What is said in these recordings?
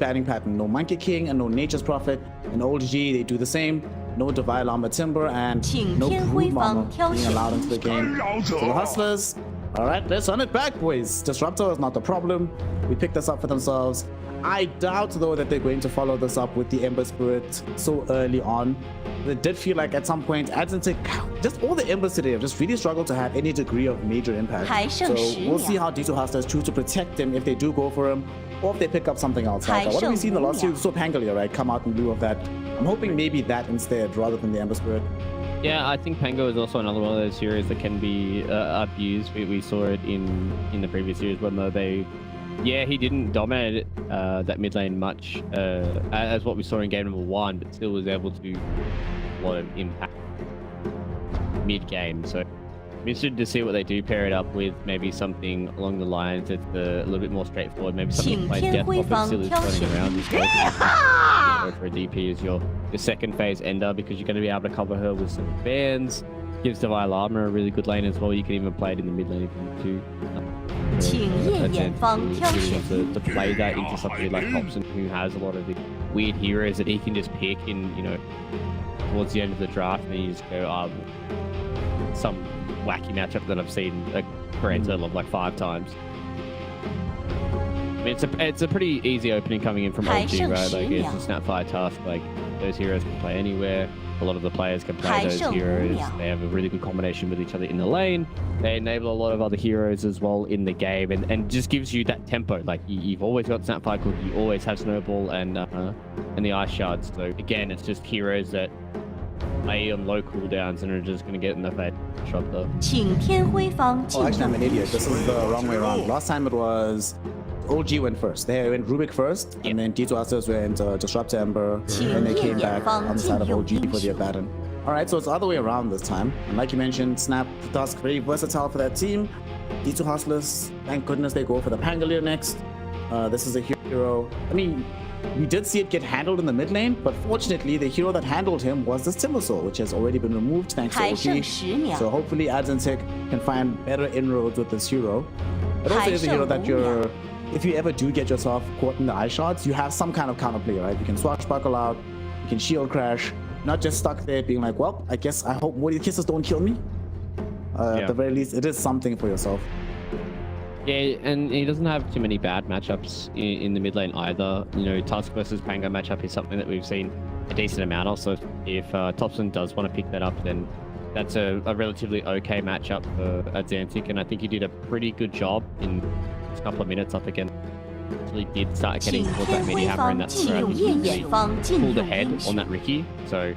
batting pattern. No Monkey King and no Nature's Prophet. In Oldg, they do the same. No Divine Llama Timber and no Brood Mama being allowed into the game. So the Hustlers, all right, let's run it back, boys. Disruptor is not the problem. We picked this up for themselves. I doubt, though, that they're going to follow this up with the Ember Spirit so early on. It did feel like at some point, just all the Embers today have just really struggled to have any degree of major impact. So we'll see how D2 Hustlers choose to protect him if they do go for him, or if they pick up something else. Like, what have we seen in the last few? We saw Pangalia, right, come out in lieu of that. I'm hoping maybe that instead, rather than the Ember Spirit. Yeah, I think Pango is also another one of those heroes that can be abused. We saw it in the previous series when they... Yeah, he didn't dominate that mid lane much as what we saw in game number 1, but still was able to do a lot of impact mid game. So I'm interested to see what they do pair it up with, maybe something along the lines that's a little bit more straightforward. Maybe something like Death Prophet still is running around. Go for a DP as your second phase ender, because you're going to be able to cover her with some bans. Gives Divine Llama a really good lane as well. You can even play it in the mid lane if you want to. A chance to play that into somebody like Thompson, who has a lot of the weird heroes that he can just pick in, you know, towards the end of the draft, and then you just go, some wacky matchup that I've seen a grand total of like 5 times. I mean, it's a pretty easy opening coming in from Oldg, right? Like, it's a snapfire task. Like, those heroes can play anywhere. A lot of the players can play those heroes. They have a really good combination with each other in the lane. They enable a lot of other heroes as well in the game, and just gives you that tempo. Like, you've always got Snapfire Cook, you always have Snowball and the Ice Shards. So again, it's just heroes that play on low cooldowns and are just going to get in the face. Shot though. Oh, actually, I'm an idiot. This is the wrong way around. Last time it was Oldg went first. They went Rubik first, and then D2 Hustlers went Disrupt Ember, and they came back on the side of Oldg for their baton. Alright, so it's the other way around this time. And like you mentioned, Snap Tusk very versatile for that team. D2 Hustlers, thank goodness they go for the Pangalia next. This is a hero. I mean, we did see it get handled in the mid lane, but fortunately the hero that handled him was this Timbersaw, which has already been removed thanks to Oldg. So hopefully Adzentic can find better inroads with this hero. It also is a hero that if you ever do get yourself caught in the Ice Shards, you have some kind of counterplay, right? You can swashbuckle out, you can shield crash, not just stuck there being like, well, I guess I hope Woody Kisses don't kill me. At the very least, it is something for yourself. Yeah, and he doesn't have too many bad matchups in the mid lane either. You know, Tusk versus Pango matchup is something that we've seen a decent amount of. So if Thompson does want to pick that up, then that's a relatively okay matchup for Adzentic, and I think he did a pretty good job in a couple of minutes up again. Actually did start getting towards that mini hammer, and that's where he pulled ahead on that Ricky. So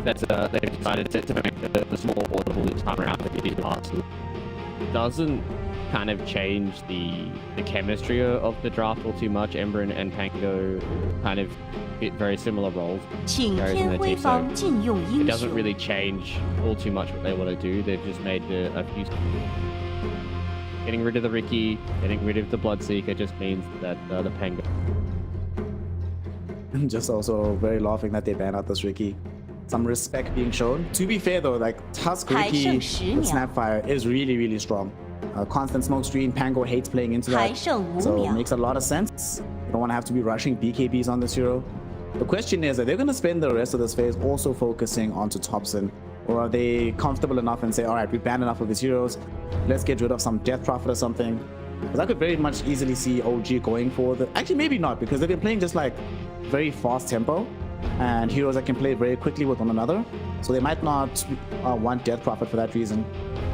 that's they've decided to make the small audible this time around. It doesn't kind of change the chemistry of the draft all too much. Ember and Pango kind of fit very similar roles. In their team, so it doesn't really change all too much what they want to do. They've just made a few. Getting rid of the Ricky, getting rid of the Bloodseeker just means that the Pango. I'm just also very laughing that they ban out this Ricky. Some respect being shown. To be fair though, like Tusk Ricky with Snapfire is really, really strong. Constant smoke screen, Pango hates playing into that, so it makes a lot of sense. You don't want to have to be rushing BKBs on this hero. The question is, are they going to spend the rest of this phase also focusing onto Thompson? Or are they comfortable enough and say, all right, we banned enough of these heroes, let's get rid of some Death Prophet or something? Because I could very much easily see Oldg going for the... Actually, maybe not, because they've been playing just like very fast tempo and heroes that can play very quickly with one another. So they might not want Death Prophet for that reason.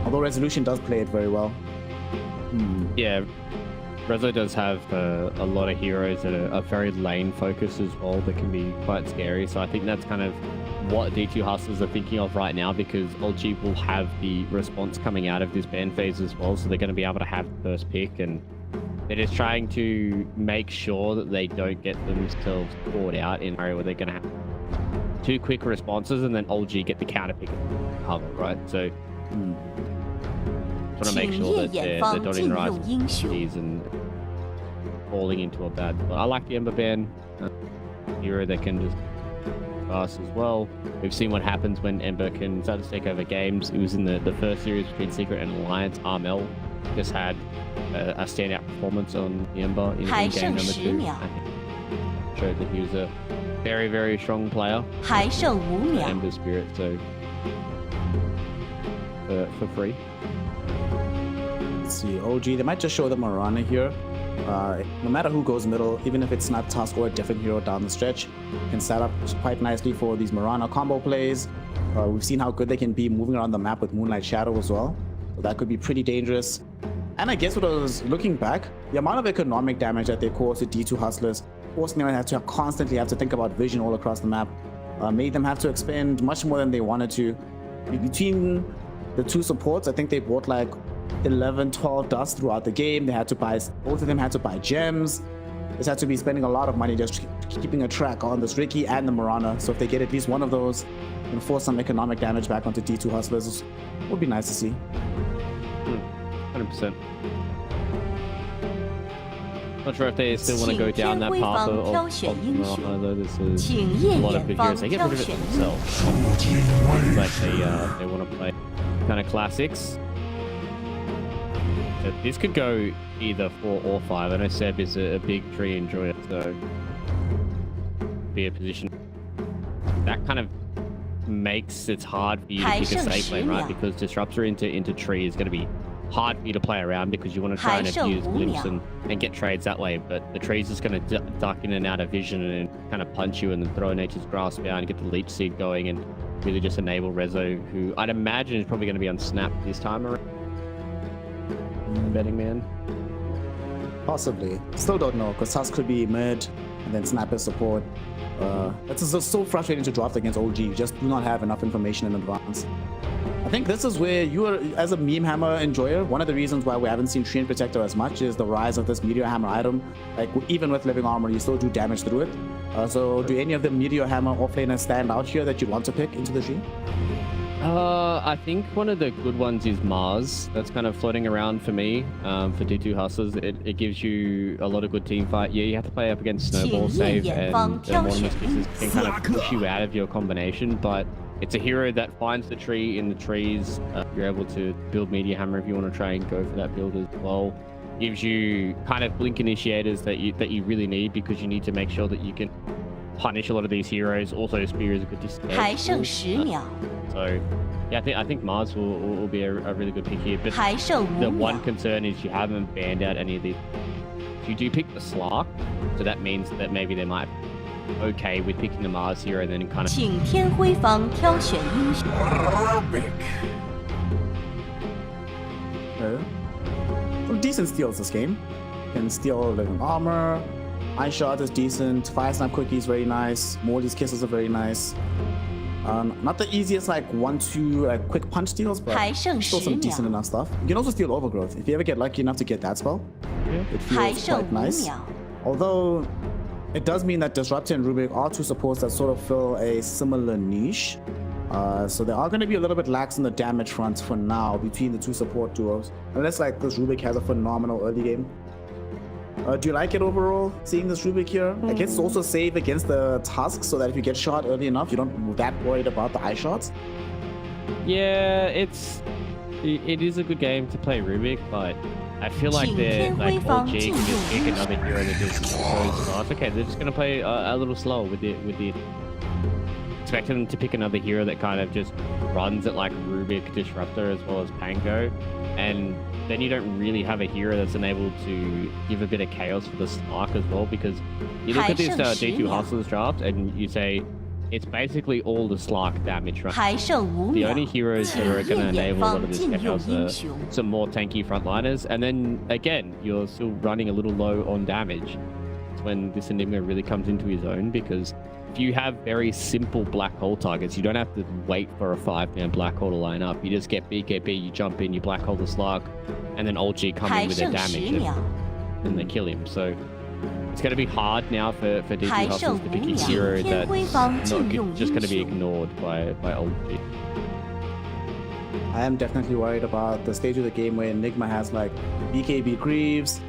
Although Resolution does play it very well. Yeah, Rezo does have a lot of heroes that are very lane focused as well, that can be quite scary. So I think that's kind of what D2 Hustlers are thinking of right now, because Oldg will have the response coming out of this ban phase as well, so they're going to be able to have the first pick, and they're just trying to make sure that they don't get themselves caught out in an area where they're going to have 2 quick responses and then Oldg get the counter pick and cover, right? So want to make sure that they're dotting the right T's and falling into a bad spot. I like the Ember ban hero that can just fast as well. We've seen what happens when Ember can start to take over games. It was in the first series between Secret and Alliance. Armel just had a standout performance on the Ember in game number 2. showed that he was a very, very strong player. 还剩5秒。 Ember Spirit, so for free. Let's see, OG, they might just show the Mirana here. No matter who goes middle, even if it's not Tusk or a different hero down the stretch, can set up quite nicely for these Mirana combo plays. We've seen how good they can be moving around the map with Moonlight Shadow as well. So that could be pretty dangerous. And I guess what I was looking back, the amount of economic damage that they cause to D2 Hustlers, forcing them to constantly have to think about vision all across the map, made them have to expend much more than they wanted to. Between the two supports, I think they bought like 11, 12 dust throughout the game. They had to buy, both of them had to buy gems. They had to be spending a lot of money just keeping a track on this Ricky and the Mirana. So if they get at least one of those and force some economic damage back onto D2 Hustlers, it would be nice to see. 100%. Not sure if they still want to go down that path of Mirana, though. This is a lot of good heroes. They get rid of it themselves. But they want to play kind of classics. So this could go either 4 or 5. I know Seb is a big tree enjoyer, so be a position that kind of makes it hard for you to pick a safe lane, right? Because disruptor into tree is going to be hard for you to play around because you want to try and abuse glimpse and get trades that way, but the tree's just going to duck in and out of vision and kind of punch you and then throw Nature's Grasp out and get the leech seed going and really just enable Rezo, who I'd imagine is probably going to be on snap this time around. Betting man. Possibly. Still don't know, because Tusk could be mid and then Snapper support. It's just so frustrating to draft against OG. You just do not have enough information in advance. I think this is where you are, as a meme hammer enjoyer, one of the reasons why we haven't seen Tree and Protector as much is the rise of this Meteor Hammer item. Like, even with Living Armor, you still do damage through it. So do any of the Meteor Hammer offlaners stand out here that you'd want to pick into the Tree? I think one of the good ones is Mars. That's kind of floating around for me, for D2 Hustlers. It gives you a lot of good team fight. Yeah, you have to play up against Snowball Save and Mortimer's Kisses can kind of push you out of your combination, but it's a hero that finds the tree in the trees. You're able to build Meteor Hammer if you want to try and go for that build as well. Gives you kind of blink initiators that you really need because you need to make sure that you can punish a lot of these heroes. Also, Spear is a good display. So, yeah, I think Mars will be a really good pick here. But the one concern is you haven't banned out any of these. If you do pick the Slark, so that means that maybe they might be okay with picking the Mars hero and then kind of. Some decent steals this game. Can steal Living Armor. Ice Shot is decent. Fire Snap Quickie is very nice. Morty's Kisses are very nice. Not the easiest like 1-2 quick punch steals, but still some decent enough stuff. You can also steal Overgrowth if you ever get lucky enough to get that spell. It feels quite nice. Although it does mean that Disruptor and Rubik are two supports that sort of fill a similar niche. So they are going to be a little bit lax on the damage front for now between the two support duos, unless like this Rubik has a phenomenal early game. Do you like it overall, seeing this Rubik here? I guess it's also safe against the Tusk, so that if you get shot early enough, you don't that worried about the eye shots. Yeah, it is a good game to play Rubik, but I feel like they're like Oldg can just pick another hero that just goes fast. Okay, they're just gonna play a little slower with the expecting them to pick another hero that kind of just runs at like Rubik, Disruptor, as well as Pango, and then you don't really have a hero that's enabled to give a bit of chaos for the Slark as well, because you look at this D2 Hustlers draft and you say it's basically all the Slark damage, right? The only heroes that are going to enable a lot of this chaos are some more tanky frontliners, and then again you're still running a little low on damage. It's when this Enigma really comes into his own, because if you have very simple black hole targets, you don't have to wait for a 5-man black hole to line up. You just get BKB, you jump in, you black hole the Slark, and then Oldg come in with their damage and they kill him. So it's going to be hard now for D2 Hustlers to pick a hero that's not just going to be ignored by Oldg. I am definitely worried about the stage of the game where Enigma has like BKB Greaves,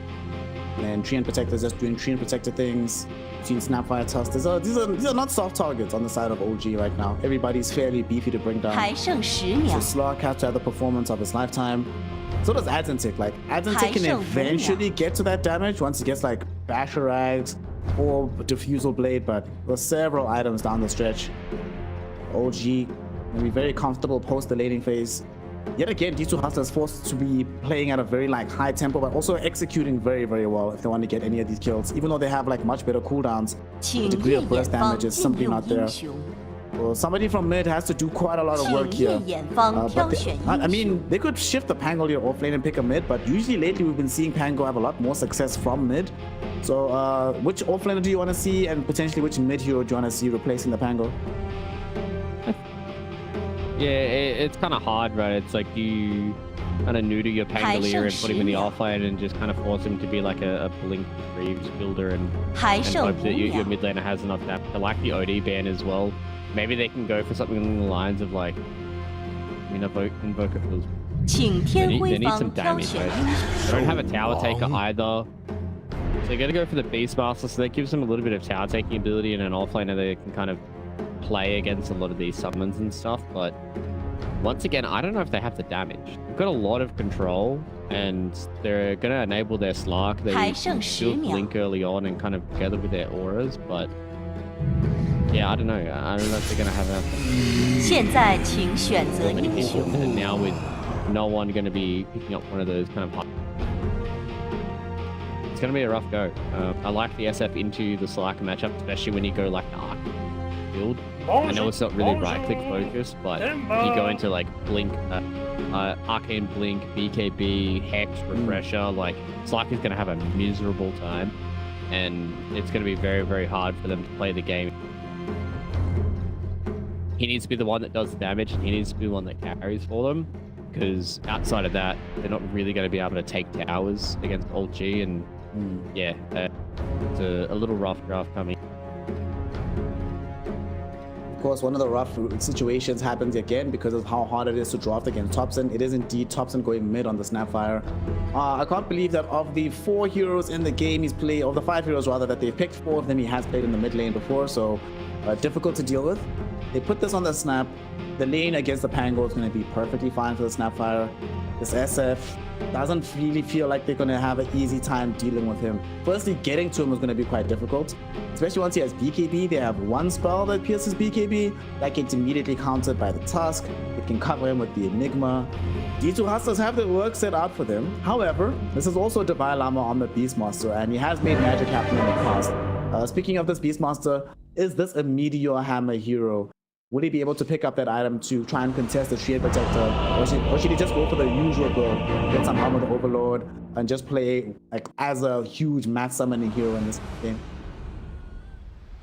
and Tree and Protector just doing Tree and Protector things. Between Snapfire, Tusk, these are not soft targets on the side of Oldg right now. Everybody's fairly beefy to bring down. So Slark has to have the performance of his lifetime. So does Adzentic. Like, Adzentic can eventually get to that damage once he gets like Basharags, or diffusal blade, but there were several items down the stretch. Oldg will be very comfortable post the laning phase. Yet again, D2 Hustlers forced to be playing at a very high tempo, but also executing very, very well if they want to get any of these kills. Even though they have much better cooldowns, the degree of burst damage is simply not there. Well, somebody from mid has to do quite a lot of work here. I mean, they could shift the Pango here off lane and pick a mid, but usually lately we've been seeing Pango have a lot more success from mid. So which offlaner do you want to see, and potentially which mid hero do you want to see replacing the Pango? Yeah, it's kind of hard, right? It's like you kind of neuter your Pangolier and put him in the offlane and just kind of force him to be like a Blink Reeves builder and hope that your mid laner has enough damage. I like the OD ban as well. Maybe they can go for something along the lines of Invoker feels. They need some damage, right? They don't have a tower taker either. So they're going to go for the Beastmaster, so that gives them a little bit of tower taking ability, and an offlaner they can kind of play against a lot of these summons and stuff. But once again, I don't know if they have the damage. They've got a lot of control, and they're going to enable their Slark. They build Blink early on and kind of together with their auras, but yeah, I don't know. I don't know if they're going to have enough. Now with no one going to be picking up one of those kind of... It's going to be a rough go. I like the SF into the Slark matchup, especially when you go like the Arc build. I know it's not really right-click focused, but if you go into Blink, Arcane Blink, BKB, Hex, Refresher, Slark is going to have a miserable time, and it's going to be very, very hard for them to play the game. He needs to be the one that does the damage, and he needs to be the one that carries for them, because outside of that, they're not really going to be able to take towers against Oldg, and yeah, it's a little rough draft coming. Of course, one of the rough situations happens again because of how hard it is to draft against Thompson. It is indeed Thompson going mid on the Snapfire. I can't believe that of the 4 heroes in the game he's played, of the 5 heroes rather, that they've picked, 4 of them he has played in the mid lane before, so difficult to deal with. They put this on the Snap. The lane against the Pango is going to be perfectly fine for the Snapfire. This SF doesn't really feel like they're going to have an easy time dealing with him. Firstly, getting to him is going to be quite difficult, especially once he has BKB. They have one spell that pierces BKB that gets immediately countered by the Tusk. It can cover him with the Enigma. D2 Hustlers have the work set out for them. However, this is also Divine Llama on the Beastmaster, and he has made magic happen in the past. Speaking of this Beastmaster, is this a Meteor Hammer hero? Will he be able to pick up that item to try and contest the Shield Protector? Or should he just go for the usual build, get some Helm of the Overlord, and just play as a huge mass summoning hero in this game?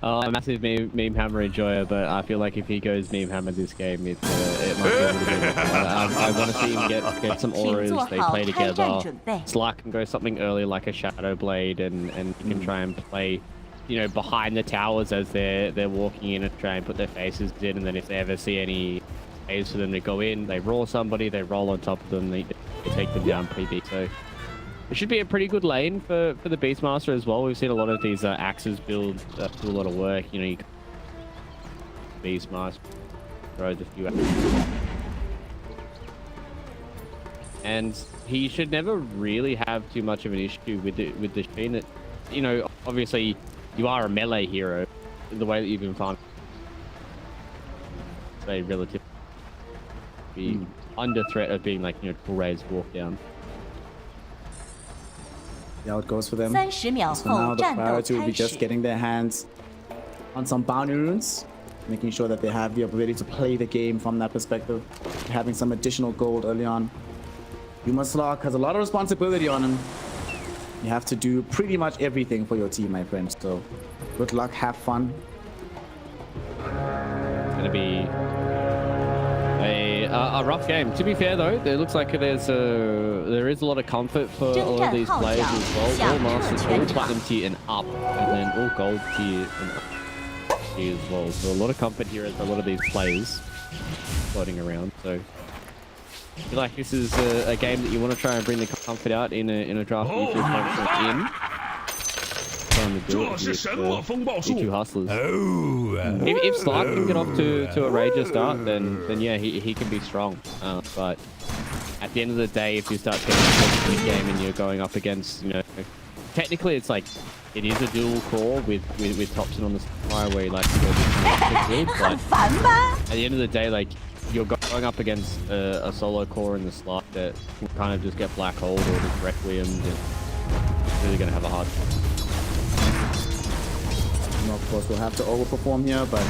I'm a massive meme hammer enjoyer, but I feel like if he goes meme hammer this game, it might be a little bit. I want to see him get some auras. They play together. Slark can go something early like a Shadow Blade, and he can try and play, behind the towers as they're walking in and try and put their faces in, and then if they ever see any ways for them to go in, they roll somebody, they roll on top of them, they take them down pretty big. So it should be a pretty good lane for the Beastmaster as well. We've seen a lot of these axes build do a lot of work. You Beastmaster throws a few axes. And he should never really have too much of an issue with the Sheen. That, obviously you are a melee hero in the way that you've been farming. Say relatively be under threat of being full raise walk down. Yeah, it goes for them. So now the priority will be just getting their hands on some bounty runes, making sure that they have the ability to play the game from that perspective, having some additional gold early on. Slark has a lot of responsibility on him. You have to do pretty much everything for your team, my friends. So good luck, have fun. It's going to be a rough game. To be fair though, it looks like there is a lot of comfort for a lot of these players as well. All masters, all platinum tier and up, and then all gold tier and up as well. So a lot of comfort here as a lot of these players floating around. So I feel like this is a game that you want to try and bring the comfort out in a draft that you feel confident in. Trying to do it with D2 Hustlers. If Slark can get off to a Rager start, then yeah, he can be strong. But at the end of the day, if you start getting into the game and you're going up against, technically it's like it is a dual core with Thompson on the supply where he likes to go build, but at the end of the day, like you're going up against a solo core in the slot that can kind of just get black holed or just requiem. It's really going to have a hard time. Of course, we'll have to overperform here, but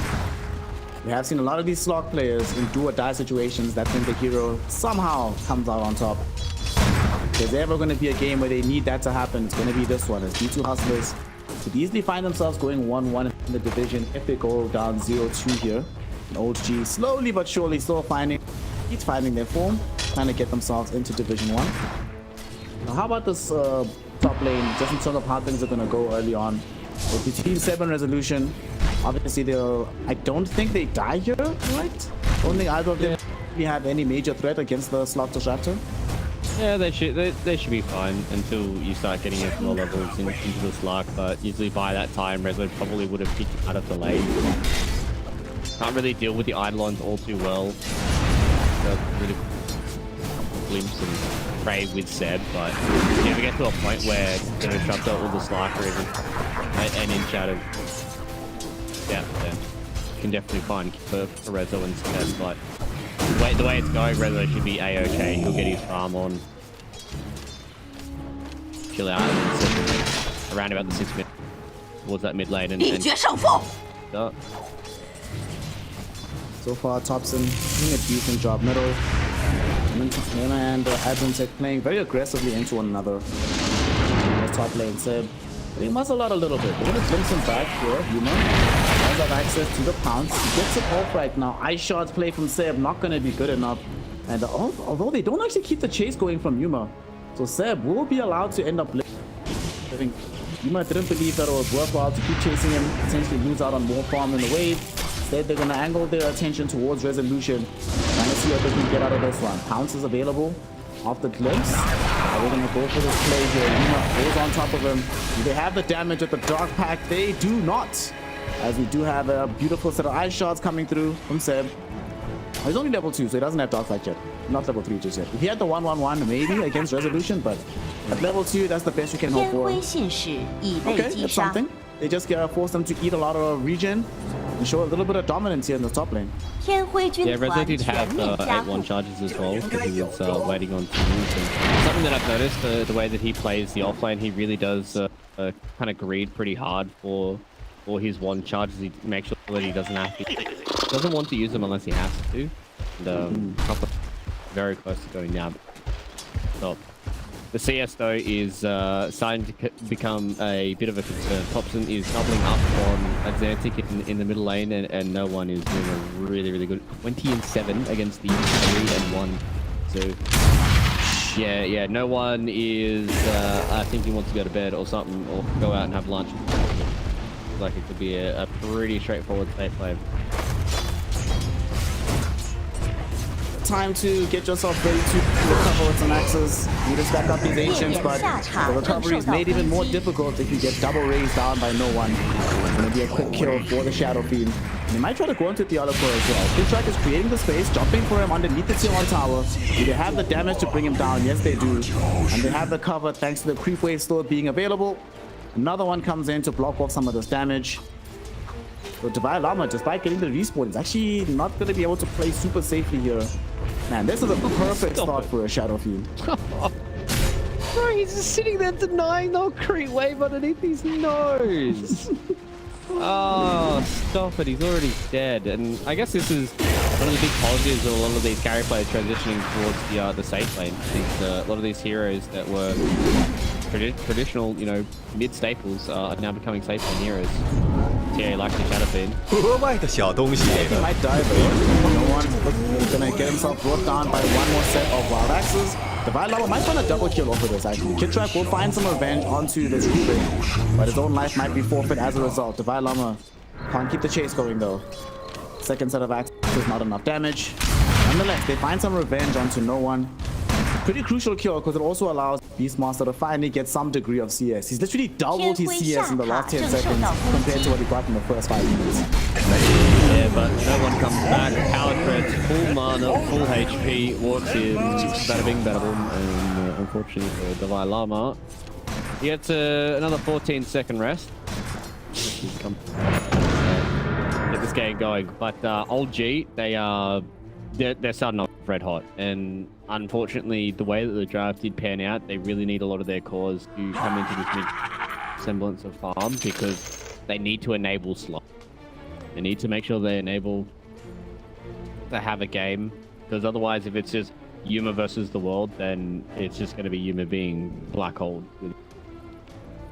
we have seen a lot of these slot players in do or die situations. That's when the hero somehow comes out on top. If there's ever going to be a game where they need that to happen, it's going to be this one. As D2 Hustlers could easily find themselves going 1-1 in the division if they go down 0-2 here. And Oldg slowly but surely still finding their form, trying to get themselves into Division 1. Now, how about this top lane, just in terms of how things are going to go early on? With between 7 Resolution, obviously I don't think they die here, right? Don't think either of them really have any major threat against the slot disruptor. Yeah, they should be fine until you start getting into low levels into the Slark, but usually by that time, Rezo probably would have picked out of the lane. Can't really deal with the Eidolons all too well. Really glimpse and pray with Seb, but if you ever get to a point where the disruptor or the Slark are even an inch out of depth, then you can definitely find for Rezo instead, but the way it's going, Rezo should be A-OK. He'll get his farm on, chill out, and settle around about the 6 minutes towards that mid lane and start. So far, Thompson doing a decent job middle. Him and Adventech playing very aggressively into one another. Top lane Seb. But he must allow a little bit. We're going to glimpse him back here. Yuma does have access to the pounce. He gets it off right now. Ice Shard's play from Seb not going to be good enough. And although they don't actually keep the chase going from Yuma, so Seb will be allowed to end up living. I think Yuma didn't believe that it was worthwhile to keep chasing him, potentially lose out on more farm in the wave. Instead, they're going to angle their attention towards Resolution, trying to see what they can get out of this one. Pounce is available off the glimpse. We're going to go for this play here. Yuma goes on top of him. Do they have the damage with the Dark Pact? They do not. As we do have a beautiful set of ice shards coming through from Seb. He's only level 2, so he doesn't have Dark Pact yet. Not level 3 just yet. If he had the 1-1-1, maybe against Resolution, but at level 2, that's the best you can hope for. Okay, that's something. They just force them to eat a lot of regen and show a little bit of dominance here in the top lane. Yeah, Rezo did have 8-1 charges as well, because he was waiting on teams. And something that I've noticed, the way that he plays the offlane, he really does kind of greed pretty hard for his 1 charges. He makes sure that he doesn't want to use them unless he has to. And very close to going down. So the CS though is starting to become a bit of a concern. Thompson is doubling up on Atlantic in the middle lane, and no one is doing a really good 20-7 against the 3-1. So yeah, no one is I think he wants to go to bed or something, or go out and have lunch. Like it could be a pretty straightforward safe play. Time to get yourself ready to recover with some axes. You just stack up these ancients, but the recovery is made even more difficult if you get double raised down by no one. It's going to be a quick kill for the Shadow Fiend. And they might try to go into the other core as well. Killtrack is creating the space, jumping for him underneath the tier 1 tower. Do they have the damage to bring him down? Yes, they do. And they have the cover thanks to the creep wave still being available. Another one comes in to block off some of this damage. So Divine Llama, despite getting the respawn, is actually not going to be able to play super safely here. Man, this is a perfect start for a Shadow Fiend. Bro, he's just sitting there denying the creep wave underneath his nose. Oh, stop it. He's already dead. And I guess this is one of the big positives of a lot of these carry players transitioning towards the safe lane. A lot of these heroes that were traditional, mid staples are now becoming safe lane heroes. Yeah, like the Shadow Fiend. He might die though. No one's gonna get himself brought down by one more set of wild axes. Divine Llama might find a double kill off of this actually. Killtrack will find some revenge onto this Rubik, but his own life might be forfeit as a result. Divine Llama can't keep the chase going though. Second set of axes is not enough damage. Nonetheless, they find some revenge onto no one. Pretty crucial kill because it also allows Beastmaster to finally get some degree of CS. He's literally doubled his CS in the last 10 seconds compared to what he got in the first 5 minutes. Yeah, but no one comes back. Power treads, full mana, full HP, walks in, bada bing, bada boom, and unfortunately for Divine Llama, He gets another 14-second rest. Get this game going. But Oldg, they're starting off red hot, and unfortunately, the way that the draft did pan out, they really need a lot of their cores to come into this mid semblance of farm because they need to enable slot. They need to make sure they enable to have a game, because otherwise, if it's just Yuma versus the world, then it's just going to be Yuma being black hole.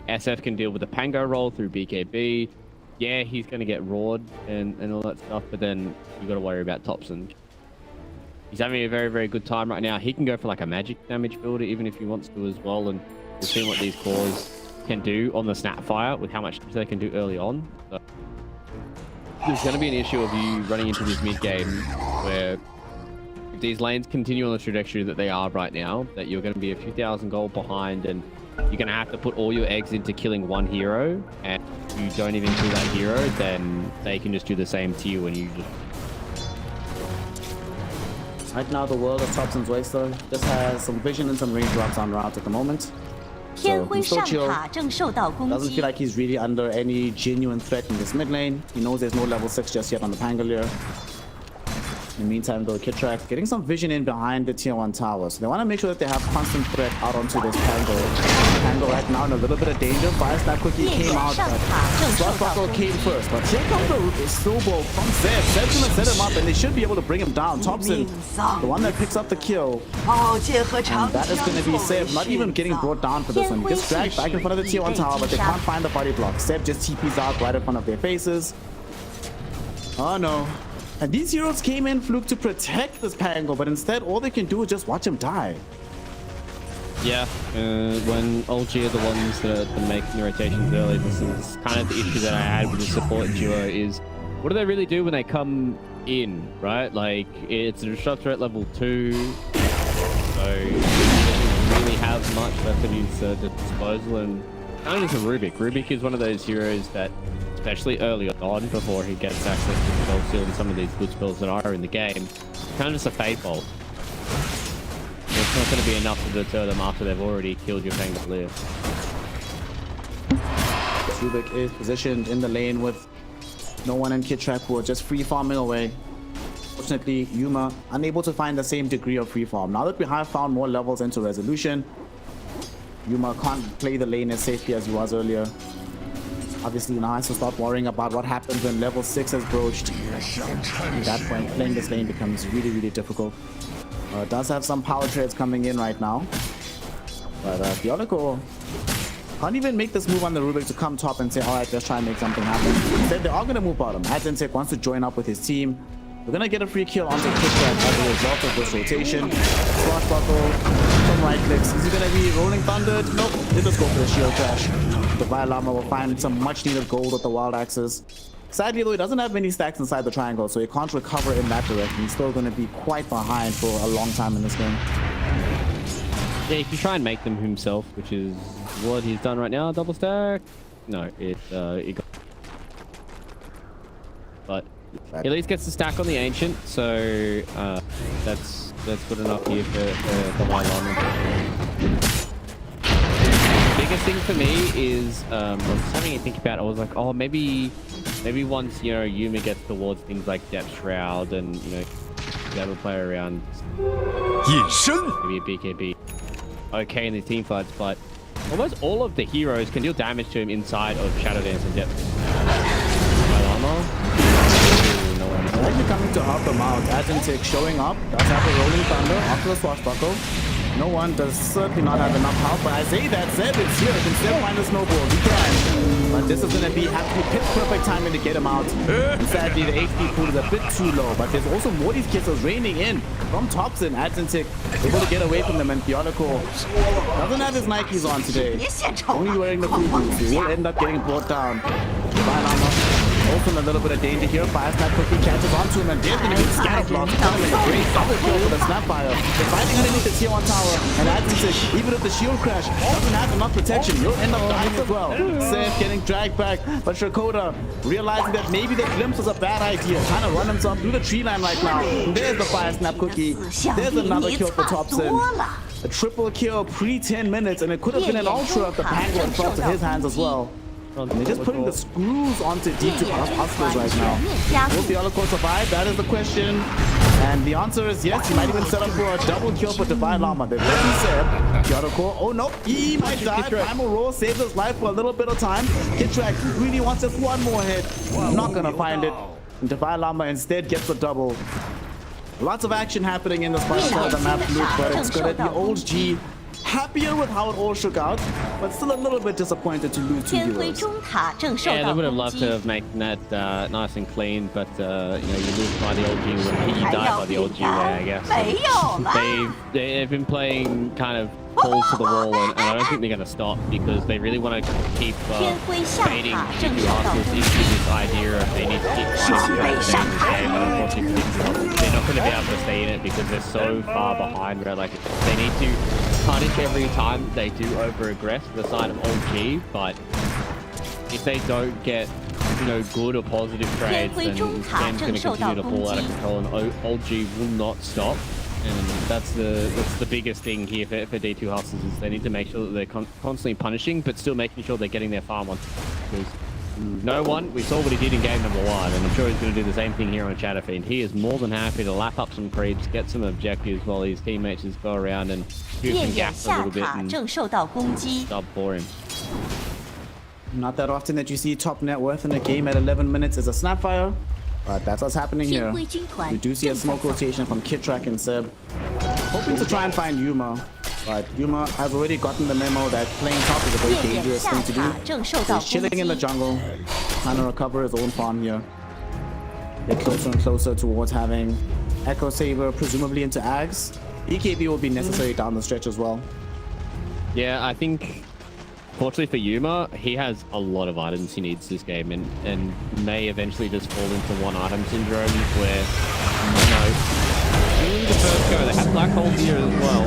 SF can deal with the Pango roll through BKB. Yeah, he's going to get roared and all that stuff, but then you got to worry about Thompson. He's having a very, very good time right now. He can go for like a magic damage builder even if he wants to as well, and we've seen what these cores can do on the Snapfire with how much they can do early on. So there's going to be an issue of you running into this mid game where if these lanes continue on the trajectory that they are right now, that you're going to be a few thousand gold behind, and you're going to have to put all your eggs into killing one hero, and if you don't even kill that hero, then they can just do the same to you, and you just... Right now, the world of Thompson's Waster just has some vision and some range drops on route at the moment. So he's still chill. Doesn't feel like he's really under any genuine threat in this mid lane. He knows there's no level 6 just yet on the Pangolier. In the meantime, though, Kittrack getting some vision in behind the tier 1 tower. So they want to make sure that they have constant threat out onto this Pango. Pango right now in a little bit of danger. Fire Snap quickly came out, but Swashbuckle came first. But here comes the snowball from Zeb. Zeb's going to set him up, and they should be able to bring him down. Thompson, the one that picks up the kill. And that is going to be Zeb, not even getting brought down for this one. He gets dragged back in front of the tier 1 tower, but they can't find the body block. Zeb just TPs out right in front of their faces. Oh no. And these heroes came in, Fluke, to protect this Pango, but instead all they can do is just watch him die. Yeah, when Oldg are the ones that are making the rotations early, this is kind of the issue that I had with the support duo is, what do they really do when they come in, right? Like, it's a disruptor at level 2, so he doesn't really have much left at his disposal, and kind of just a Rubik. Rubik is one of those heroes that, especially early on, before he gets access to the Gold Seal and some of these good spells that are in the game, kind of just a fade bolt. It's not going to be enough to deter them after they've already killed your Pangolier. Rubik is positioned in the lane with no one in Kittrack who are just free farming away. Fortunately, Yuma unable to find the same degree of free farm. Now that we have found more levels into Resolution, Yuma can't play the lane as safely as he was earlier. Obviously, now has to start worrying about what happens when level 6 has broached. At that point, playing this lane becomes really, really difficult. Does have some power trades coming in right now. But Bionico can't even make this move on the Rubik to come top and say, alright, let's try and make something happen. Instead, they are going to move bottom. Adzentic wants to join up with his team. We're going to get a free kill onto Kittrack as a result of this rotation. Swashbuckle from right clicks. Is he going to be rolling thunder? Nope. They just go for the shield crash. The Vile Armor will find some much needed gold with the Wild Axes. Sadly, though, he doesn't have many stacks inside the triangle, so he can't recover in that direction. He's still going to be quite behind for a long time in this game. Yeah, if you try and make them himself, which is what he's done right now, double stack. No, it got... But he at least gets the stack on the Ancient, so that's good enough here for the Wild Armor. Biggest thing for me is I was having to think about it. I was like, oh, maybe once, you know, Yuma gets towards things like Depth Shroud and, you know, be able to play around maybe a BKB okay in these team fights, but almost all of the heroes can deal damage to him inside of Shadow Dance and Depth. Actually coming to help him out. Adzentic showing up, does have a rolling thunder after the Swashbuckle. No one does certainly not have enough health, but I say that Zeb is here, can still find a snowball. He can. But this is going to be pitch perfect timing to get him out. Sadly, the HP pool is a bit too low, but there's also Morty's kisses raining in from Thompson. Adzentic able to get away from them, and Bionico doesn't have his Nikes on today. Only wearing the blue boots. He will end up getting brought down. Fire Armor also in a little bit of danger here. Fire Snap quickly catches onto him, and there's going to be scatter blocks. Coming a great double kill for the Snapfire. They're fighting underneath the tier 1 tower, and Adzentic, even if the shield crash doesn't have enough protection, he'll end up dying as well. Seth getting dragged back, but Shrakota realizing that maybe the glimpse was a bad idea, trying to run himself through the tree line right now. And there's the Fire Snap cookie. There's another kill for Thompson. A triple kill pre-10 minutes, and it could have been an ultra if the Pango had dropped to his hands as well. And they're just putting the screws onto D2 Hustlers right now. Will the Oldg survive? That is the question. And the answer is yes. He might even set up for a double kill for Divine Llama. They've already said the Oldg. Oh no, he might die. Primal Roar saves his life for a little bit of time. Kitrak really wants just one more hit. Not gonna find it. And Divine Llama instead gets the double. Lots of action happening in this fight for the map loop, but it's gonna be Oldg happier with how it all shook out, but still a little bit disappointed to lose 2 heroes. Yeah, they would have loved to have made that nice and clean, but you know, you lose by the Oldg way. You die by the Oldg way, I guess. They've been playing kind of balls to the wall, and I don't think they're going to stop because they really want to keep baiting D2 Hustlers into this idea of they need to keep trying to stay in this game, and unfortunately they're not going to be able to stay in it because they're so far behind, right? Like, they need to punish every time they do over-aggress to the side of Oldg, but if they don't get, you know, good or positive trades, then this game's going to continue to fall out of control, and Oldg will not stop. And that's the biggest thing here for D2 Hustlers is they need to make sure that they're constantly punishing, but still making sure they're getting their farm on. Because no one, we saw what he did in game number 1, and I'm sure he's going to do the same thing here on Shadowfiend. He is more than happy to lap up some creeps, get some objectives while his teammates just go around and shoot some gaps a little bit and sub for him. Not that often that you see top net worth in a game at 11 minutes as a Snapfire. But that's what's happening here. We do see a smoke rotation from Kitrak and Seb, hoping to try and find Yuma. But Yuma has already gotten the memo that playing top is a very dangerous thing to do. He's chilling in the jungle, trying to recover his own farm here. They're closer and closer towards having Echo Saber, presumably into Ags. BKB will be necessary down the stretch as well. Yeah, I think fortunately for Yuma, he has a lot of items he needs this game, and may eventually just fall into one item syndrome where, you know, really the first go, they had Black Hole here as well.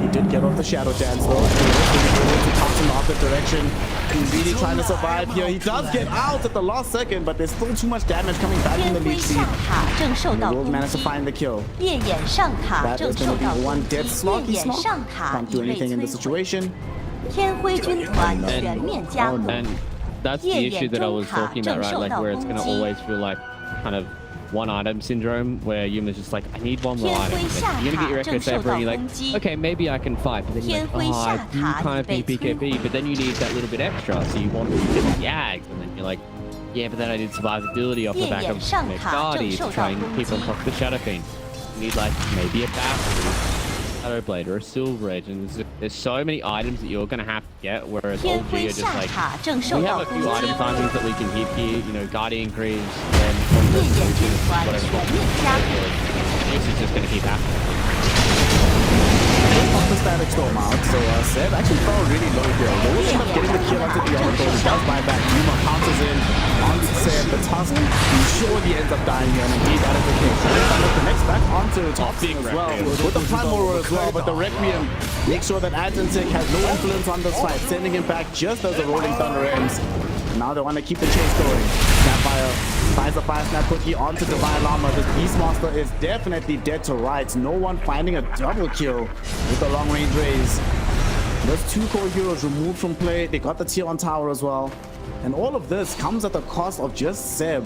He did get off the Shadow Dance though. He was able to toss in the opposite direction. He's really trying to survive here. He does get out at the last second, but there's still too much damage coming back from the leech seed. And he will manage to find the kill. That is going to be one dead Sloggy Slog. Can't do anything in the situation. And that's the issue that I was talking about, right? Like, where it's going to always feel like kind of one item syndrome, where Yuma's just like, I need one more item. Like, you're going to get your Echo Saber and you're like, okay, maybe I can fight. But then you're like, oh, I do kind of need BKB, but then you need that little bit extra. So you want to get the Yags, and then you're like, yeah, but then I did survivability off the back of Guardy to try and keep on top of the Shadowfiend. You need like maybe a Battle, Shadow Blade, or a Silver Edge, and there's so many items that you're gonna have to get, whereas Oldg are just like, we have a few item timings that we can hit here, you know, Guardian Creeps, and whatever. This is just gonna keep happening. The static storm out, so Seb actually fell really low here. They will end up getting the kill onto the Oldg. He does buy back. Yuma counters in onto Seb. The Tusk, he surely ends up dying here, and indeed that is the case. So the next back onto Toxic as well, with the Primal Roar as well, but the Requiem makes sure that Adzentic has no influence on this fight, sending him back just as the Rolling Thunder ends. Now they want to keep the chase going. Snapfire finds a 5-snap cookie onto Divine Llama. This Beastmaster is definitely dead to rights. No one finding a double kill with the long-range raise. Those 2 core heroes removed from play. They got the tier 1 tower as well. And all of this comes at the cost of just Seb.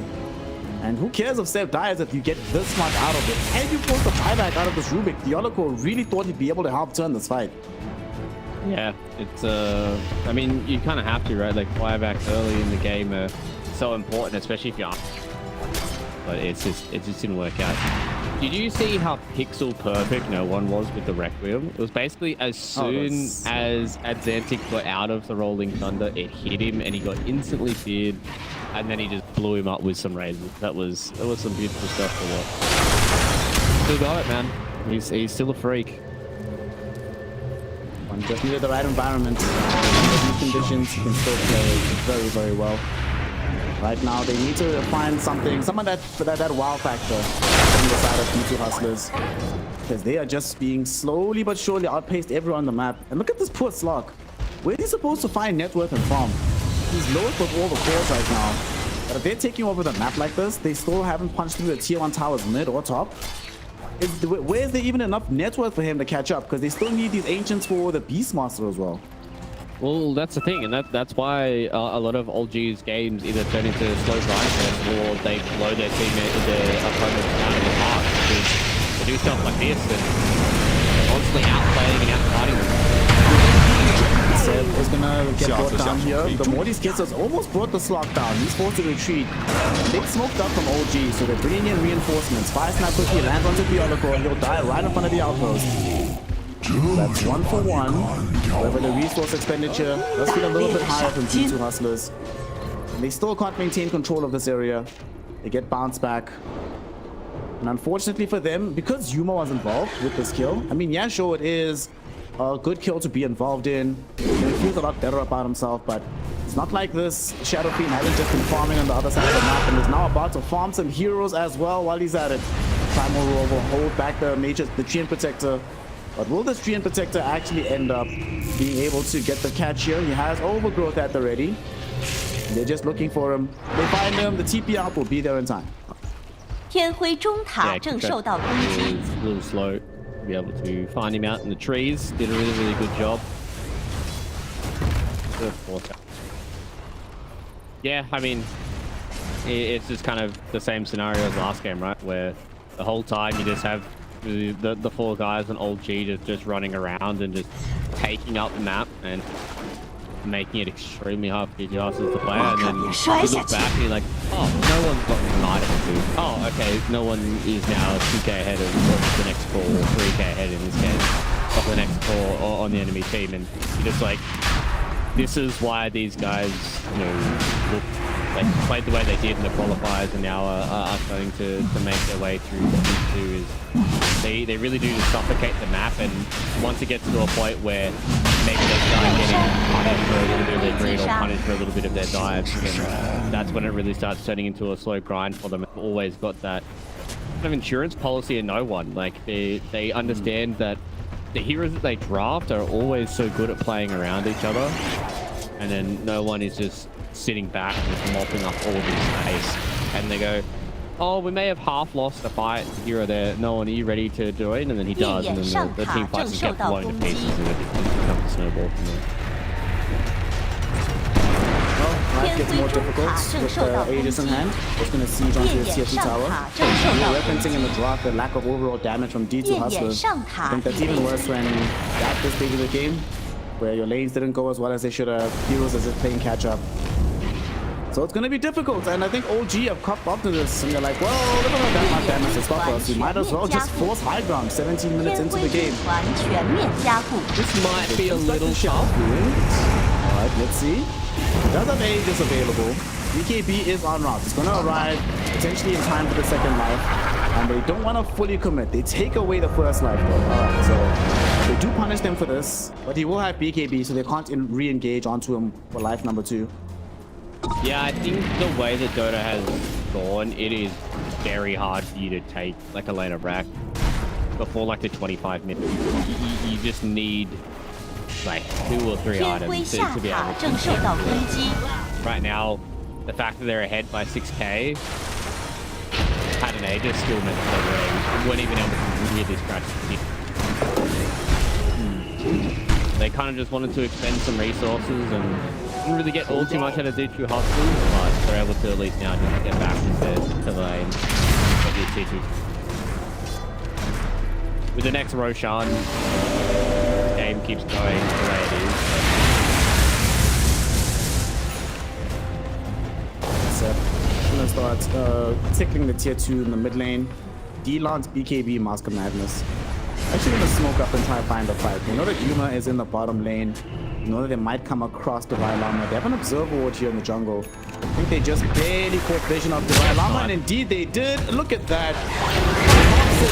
And who cares if Seb dies if you get this much out of it? And you force the buyback out of this Rubik. The Oldg really thought he'd be able to help turn this fight. Yeah, it's I mean, you kind of have to, right? Like, buybacks early in the game are so important, especially if you're, but it just didn't work out. Did you see how pixel perfect no one was with the Requiem? It was basically as soon as Adzentic got out of the Rolling Thunder, it hit him and he got instantly feared, and then he just blew him up with some razors. That was some beautiful stuff to watch. Still got it, man. He's still a freak. One just needed the right environment. Under these conditions, he can still play very, very well. Right now, they need to find something, some of that wow factor on the side of D2 Hustlers, because they are just being slowly but surely outpaced everywhere on the map. And look at this poor Slug. Where is he supposed to find net worth and farm? He's lowest with all the cores right now. But if they're taking over the map like this, they still haven't punched through the tier 1 towers mid or top. Where's there even enough net worth for him to catch up? Because they still need these ancients for the Beastmaster as well. Well, that's the thing, and that's why a lot of Oldg's games either turn into slow grinders or they blow their opponents out of the park because they do stuff like this and they're constantly outplaying and outfighting them. Seb is gonna get brought down here. The Morty's Kiss has almost brought the Slot down. He's forced to retreat. Big smoked up from OG, so they're bringing in reinforcements. Fire Snap quickly lands onto Biolico and he'll die right in front of the outpost. That's 1 for 1. However, the resource expenditure does feel a little bit higher from D2 Hustlers. And they still can't maintain control of this area. They get bounced back. And unfortunately for them, because Yuma was involved with this kill, I mean, yeah, sure, it is a good kill to be involved in. He feels a lot better about himself, but it's not like this Shadow Fiend hasn't just been farming on the other side of the map and is now about to farm some heroes as well while he's at it. Primal Roar will hold back the Treant Protector. But will this Treant Protector actually end up being able to get the catch here? He has Overgrowth at the ready. They're just looking for him. They find him. The TP out will be there in time. 天辉中塔正受到攻击。 A little slow to be able to find him out in the trees. Did a really good job. Yeah, I mean, it's just kind of the same scenario as last game, right? Where the whole time you just have the 4 guys on Oldg just running around and just taking up the map and making it extremely hard for DTRs to play. And then you look back and you're like, oh, no one's got an item to. Oh, okay, no one is now 2k ahead of the next 4 or 3k ahead in this case of the next 4 on the enemy team. And you're just like, this is why these guys, you know, played the way they did in the qualifiers and now are starting to make their way through the 2 is they really do suffocate the map, and once it gets to a point where maybe they start getting punished for a little bit of their greed or punished for a little bit of their dives, then that's when it really starts turning into a slow grind for them. They've always got that kind of insurance policy in no one. Like they understand that the heroes that they draft are always so good at playing around each other, and then no one is just sitting back and just mopping up all this space. And they go, oh, we may have half lost a fight here or there. No one, are you ready to join? And then he does, and then the team fights and get blown to pieces, and it becomes a snowball from there. Well, life gets more difficult with the Aegis in hand. Just going to siege onto his tier 2 tower. You're referencing in the draft the lack of overall damage from D2 Hustlers. I think that's even worse when you're at this stage of the game, where your lanes didn't go as well as they should have. Heroes as if playing catch up. So it's going to be difficult, and I think Oldg have copped up to this, and they're like, well, we don't have that much damage to stop us. We might as well just force high ground 17 minutes into the game. This might be a little sharp. Alright, let's see. He does have Aegis available. BKB is en route. It's going to arrive potentially in time for the second life, and they don't want to fully commit. They take away the first life, though. Alright, so they do punish them for this, but he will have BKB, so they can't re-engage onto him for life number 2. Yeah, I think the way that Dota has gone, it is very hard for you to take like a lane of rack before like the 25 minutes. You just need like 2 or 3 items to be able to. Right now, the fact that they're ahead by 6k had an Aegis still meant that they weren't even able to hear this crash. They kind of just wanted to expend some resources and didn't really get all too much out of D2 Hustlers, but they're able to at least now just get back into the lane. With the next Roshan, the game keeps going the way it is. So I'm gonna start tickling the tier 2 in the mid lane. D-Lance, BKB, Mask of Madness. Actually gonna smoke up and try to find a fight. We know that Yuma is in the bottom lane. You know that they might come across Divine Llama. They have an Observer Ward here in the jungle. I think they just barely caught vision of Divine Llama, and indeed they did. Look at that.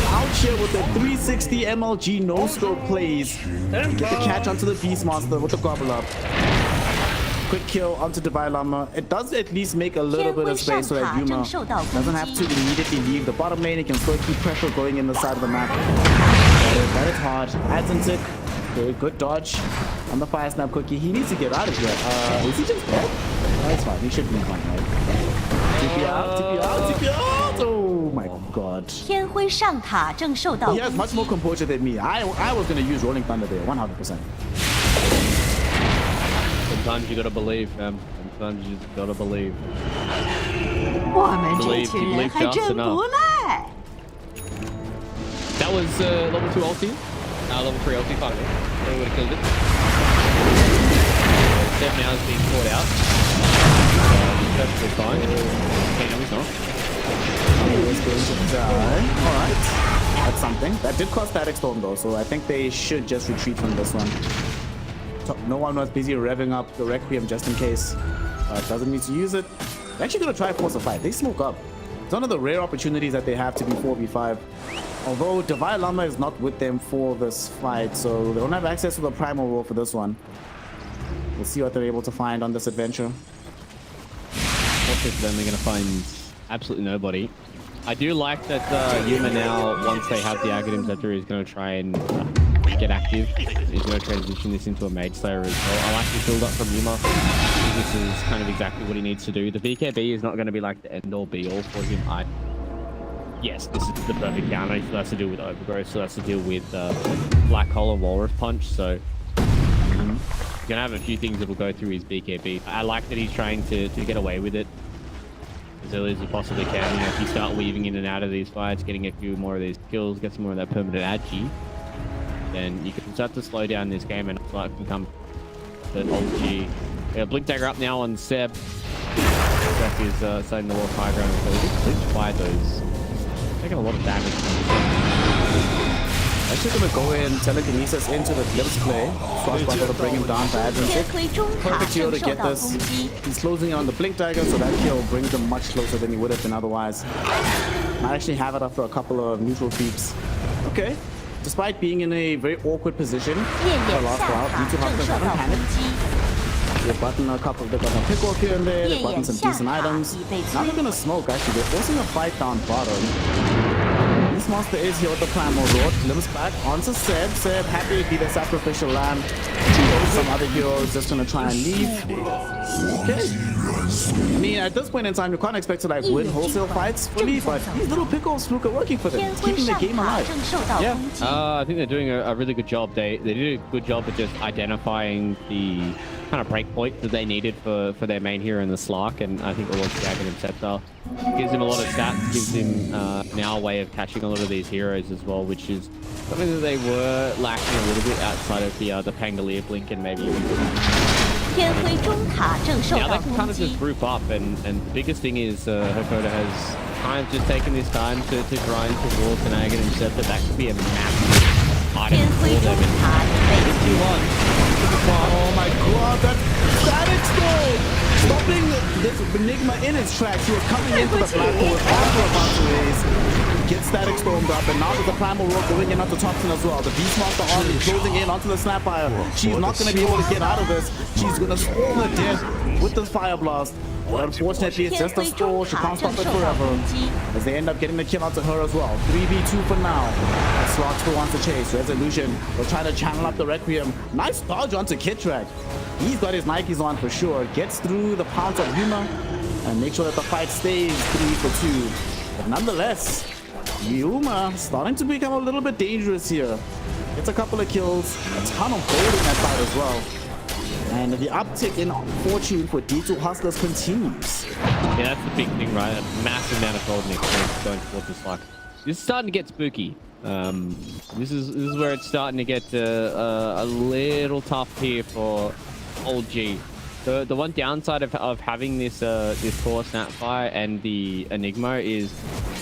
Out here with the 360 MLG no-scope plays. Get the catch onto the Beastmaster with the Gobble Up. Quick kill onto Divine Llama. It does at least make a little bit of space so that Yuma doesn't have to immediately leave the bottom lane. He can still keep pressure going in the side of the map. That is hard. Adds and tick. Okay, good dodge on the Fire Snap Cookie. He needs to get out of here. Is he just dead? That's fine. He should be fine, right? TP out, TP out, TP out! Oh my god. Lord. 天辉上塔正受到 He has 攻 much more 击。 composure than me. I was gonna use Rolling Thunder there, 100%. Sometimes you gotta believe, fam. Sometimes you just gotta believe. 我们这 Believe, 群 believe 人还 just 真 enough. 不赖。 That was level 2 ulti. Level 3 ulti finally. They would have killed it. Seb now is being caught out. He's perfectly fine. Okay, no, he's not. He was going to die. Alright. That's something. That did cost Static Storm though, so I think they should just retreat from this one. No one was busy revving up the Requiem just in case. Doesn't need to use it. They're actually gonna try to force a fight. They smoke up. It's one of the rare opportunities that they have to be 4v5. Although Divine Llama is not with them for this fight, so they don't have access to the Primal Roar for this one. We'll see what they're able to find on this adventure. Fortunately for them, they're gonna find absolutely nobody. I do like that Yuma now, once they have the Aghanim Scepter, is gonna try and get active. He's gonna transition this into a Mage Slayer as well. I like the build up from Yuma. This is kind of exactly what he needs to do. The BKB is not going to be like the end-all be-all for him. Yes, this is the perfect counter. He still has to deal with Overgrowth, still has to deal with Black Hole and Walrus Punch, so he's going to have a few things that will go through his BKB. I like that he's trying to get away with it as early as he possibly can. You know, if you start weaving in and out of these fights, getting a few more of these kills, get some more of that permanent agi, then you can start to slow down this game and it can come to Oldg. Blink Dagger up now on Seb. Seb is starting to walk high ground. So he did Blink fire those. Taking a lot of damage from Actually gonna go in, telekinesis into the Glimpse play. Swashbuckle to bring him down to Advent 6. 天辉中塔 Perfect 正 heal to 受 get 到 this. 攻击。 He's closing in on the Blink Dagger, so that kill brings him much closer than he would have been otherwise. Might actually have it after a couple of neutral creeps. Okay. Despite being in a very awkward position 烈 for 焰 last 下 round, 塔 these two 正 Hunters 受 haven't 到攻 panicked. 击。 They've gotten a couple, they've gotten a pick off here and there, they've gotten some decent items. Now they're gonna smoke, actually. They're forcing a fight down bottom. This monster is here with the Primal Lord. Glimpse back onto Seb. Seb happy to be the sacrificial lamb. Some other heroes just gonna try and leave. Okay. I mean, at this point in time, you can't expect to like win wholesale fights fully, but these little pick-offs look working for them. 天 It's 辉 keeping the 上 game 塔 alive. 正受到 Yeah. 攻击。 I think they're doing a really good job. They did a good job of just identifying the kind of breakpoint that they needed for their main hero in the Slark, and I think Oldg Aghanim Scepter gives him a lot of stats, gives him now a way of catching a lot of these heroes as well, which is something that they were lacking a little bit outside of the Pangolier Blink and maybe. 天辉中塔正受 Now 到 they can 攻 kind of 击 just。 group up, and the biggest thing is Hakoda has kind of just taken this time to grind towards an Aghanim Scepter. That could be a massive item 天 for 辉中 them. 塔已被 Oh my god, that Static Storm! Stopping this Enigma in its tracks. He was coming into the black hole with after a bunch of ways. Gets Static Stormed up, and now there's a Primal Roar going in onto Toxin as well. The Beastmaster army closing in onto the Snapfire. She's not going to be able to get out of this. She's going to storm her death with the Fire Blast. But unfortunately, it's 天 just a 辉中 stall. She 塔 can't 正 stop it 受到 forever. 攻击。 As they end up getting the kill out to her as well. 3v2 for now. Slot still wants to chase. Resolution will try to channel up the Requiem. Nice dodge onto Kitrak. He's got his Nikes on for sure. Gets through the pounce of Yuma and make sure that the fight stays 3-for-2. But nonetheless, Yuma starting to become a little bit dangerous here. Gets a couple of kills. A ton of gold in that fight as well. And the uptick in fortune for D2 Hustlers continues. Yeah, that's the big thing, right? A massive amount of golden experience going towards this Slark. This is starting to get spooky. This is where it's starting to get a little tough here for Oldg. The one downside of having this core Snapfire and the Enigma is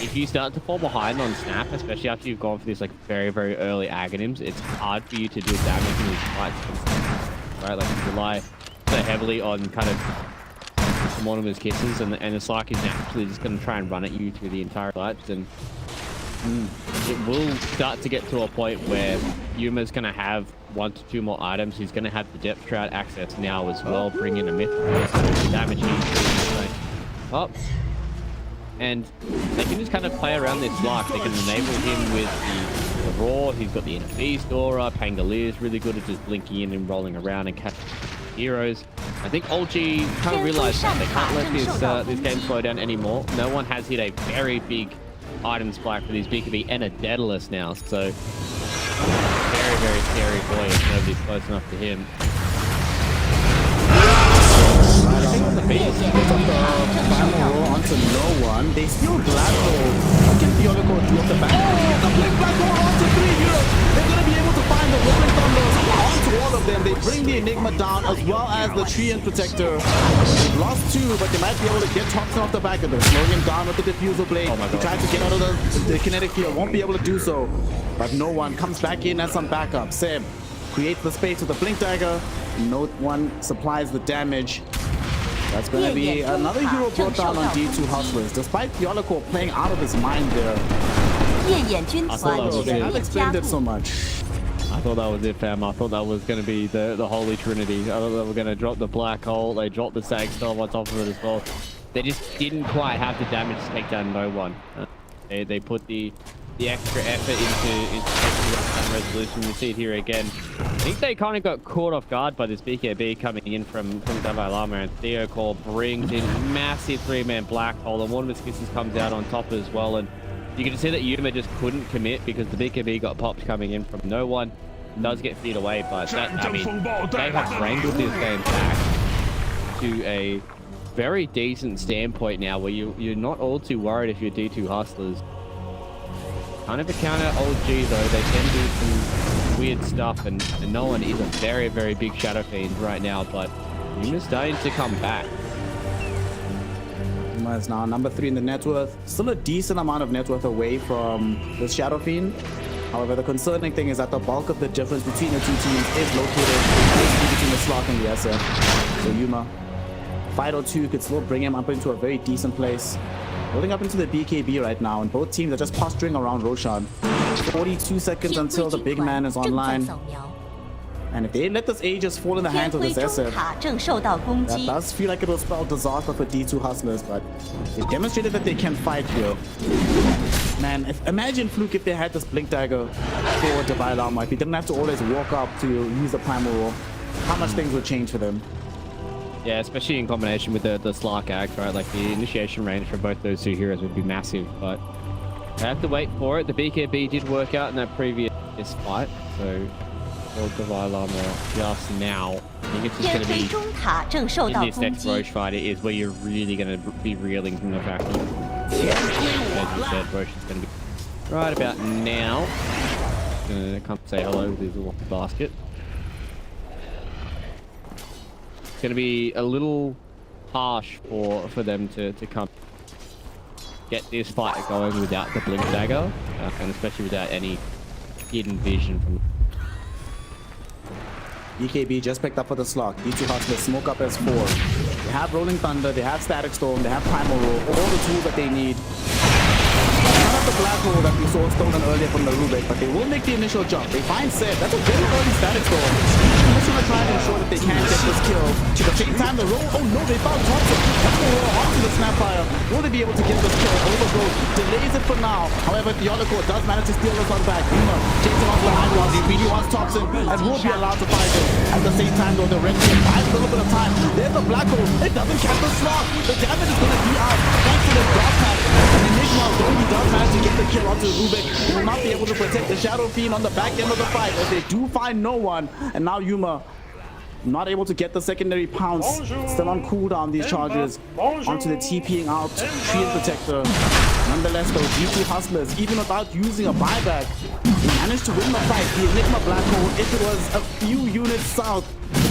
if you start to fall behind on Snap, especially after you've gone for this like very early Aghanims, it's hard for you to do damage in these fights. Right, like you rely so heavily on kind of Mortimer's kisses, and the Slark is naturally just going to try and run at you through the entire fight, and it will start to get to a point where Yuma's going to have 1 to 2 more items. He's going to have the Depth Shroud access now as well, bring in a Myth damage up. And they can just kind of play around this Slark. They can enable him with the Roar. He's got the Inner Beast Aura. Pangolier is really good at just blinking in and rolling around and catching heroes. I think Oldg kind of realized that they can't let this game slow down anymore. No one has hit a very big item spike for these BKB and a Daedalus now. So very, very scary boy if nobody's close enough to him. Onto no one. They steal black hole. What can Theoloco do at the back? The black hole onto 3 Europe. They're going to be able to find the rolling thunders onto all of them. They bring the Enigma down as well as the Treant Protector. They've lost 2, but they might be able to get Toxin off the back of them. Slowing him down with the Diffusal Blade. He tries to get out of the kinetic field. Won't be able to do so. But no one comes back in as some backup. Seb creates the space with the Blink Dagger. No one supplies the damage. That's going to be another hero brought down on D2 Hustlers. Despite Theoloco playing out of his mind there. They have explained it so much. I thought that was it, fam. I thought that was going to be the Holy Trinity. I thought they were going to drop the Black Hole. They dropped the Sag Storm on top of it as well. They just didn't quite have the damage to take down no one. They put the extra effort into resolution. You see it here again. I think they kind of got caught off guard by this BKB coming in from Dalai Lama, and Theocor brings in massive 3-man black hole, and one of his kisses comes out on top as well. And you can see that Yuma just couldn't commit because the BKB got popped coming in from no one. It does get feed away, but that, I mean, they have wrangled this game back to a very decent standpoint now, where you're not all too worried if you're D2 Hustlers. Kind of a counter Oldg though. They can do some weird stuff, and no one is a very, very big Shadow Fiend right now, but Yuma's starting to come back. Yuma is now number 3 in the net worth. Still a decent amount of net worth away from the Shadow Fiend. However, the concerning thing is that the bulk of the difference between the 2 teams is located basically between the Slok and the SF. So Yuma, Fido 2 could still bring him up into a very decent place. Building up into the BKB right now, and both teams are just posturing around Roshan. 42 seconds until the big man is online. And if they let this Aegis fall in the hands of this SF, that does feel like it will spell disaster for D2 Hustlers, but they've demonstrated that they can fight here. Man, imagine Fluke if they had this Blink Dagger for Dalai Lama, if he didn't have to always walk up to use the Primal Roar, how much things would change for them. Yeah, especially in combination with the Slark Axe, right? Like the initiation range for both those 2 heroes would be massive, but I have to wait for it. The BKB did work out in that previous fight, so for Dalai Lama just now. I think it's just going to be in this next Roche fight is where you're really going to be reeling from the fact that, as you said, Roche is going to be right about now. Going to come say hello with his little basket. It's going to be a little harsh for them to come get this fight going without the Blink Dagger, and especially without any hidden vision from BKB just picked up for the Slok. D2 Hustlers smoke up as 4. They have Rolling Thunder, they have Static Storm, they have Primal Roar, all the tools that they need. None of the Black Hole that we saw stolen earlier from the Rubik, but they will make the initial jump. They find Seb. That's a very early Static Storm. They're just going to try to ensure that they can get this kill. At the same time, the roll. Oh no, they found Thompson. That's the roll onto the Snapfire. Will they be able to get this kill? Overgrowth delays it for now. However, Theoloco does manage to steal this one back. Yuma takes him off behind while he really wants Thompson and will be allowed to fight him. At the same time, though, the red team buys a little bit of time. There's the Black Hole. It doesn't catch the Slok. The damage is going to be out thanks to the drop pack. And Enigma, though he does manage to get the kill onto Rubik, he will not be able to protect the Shadow Fiend on the back end of the fight as they do find no one. And now Yuma not able to get the secondary pounce. Still on cooldown, these charges onto the TPing out Treant Protector. Nonetheless, though, D2 Hustlers, even without using a buyback, they managed to win the fight. The Enigma Black Hole, if it was a few units south,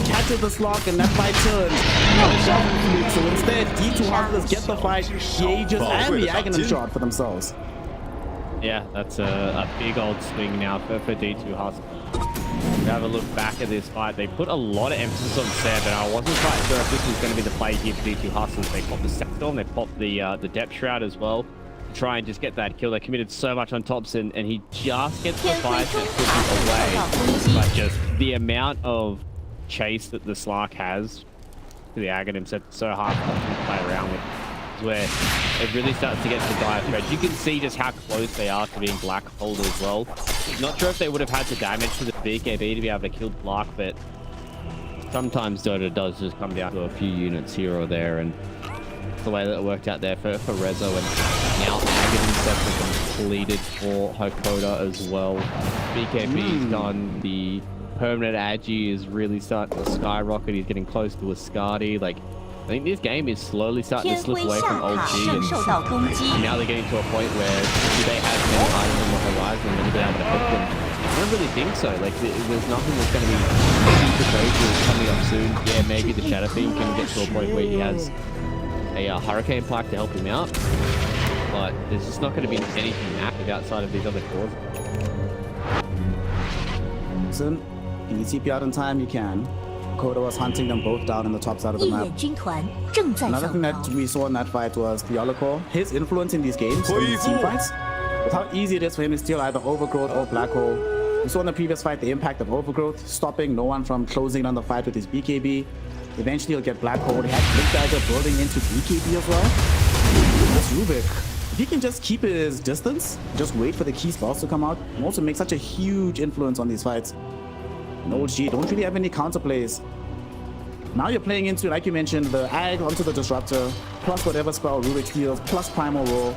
catches the Slok and that fight turns. So instead, D2 Hustlers get the fight, the Aegis and the Aghanim shot for themselves. Yeah, that's a big old swing now for D2 Hustlers. Have a look back at this fight. They put a lot of emphasis on Seb, and I wasn't quite sure if this was going to be the play here for D2 Hustlers. They popped the Sectorm, they popped the Depth Shroud as well to try and just get that kill. They committed so much on Thompson, and he just gets the fight that puts him away. But just the amount of chase that the Slark has to the Aghanim set so hard for them to play around with, where it really starts to get to dire threats. You can see just how close they are to being Black Hole as well. Not sure if they would have had the damage to the BKB to be able to kill Black, but sometimes Dota does just come down to a few units here or there, and the way that it worked out there for Rezo, and now Agony sets are completed for Hakoda as well. BKB's done. The permanent Agi is really starting to skyrocket. He's getting close to Ascati. Like, I think this game is slowly starting to slip away from Oldg, and now they're getting to a point where do they have many items on the horizon and they're able to hit them? I don't really think so. Like, there's nothing that's going to be super crazy coming up soon. Yeah, maybe the Shadow Fiend can get to a point where he has a Hurricane Plaque to help him out, but there's just not going to be anything active outside of these other cores. Listen, can you TP out in time? You can. Koda was hunting them both down in the top side of the map. Another thing that we saw in that fight was Theolocore. His influence in these games, in these team fights, with how easy it is for him to steal either Overgrowth or Black Hole. We saw in the previous fight the impact of Overgrowth, stopping no one from closing on the fight with his BKB. Eventually he'll get Black Hole. He has Blink Dagger building into BKB as well. This Rubik, if he can just keep his distance, just wait for the key spells to come out, and also make such a huge influence on these fights. And Oldg don't really have any counterplays. Now you're playing into, like you mentioned, the Ag onto the Disruptor, plus whatever spell Rubik steals, plus Primal Roll.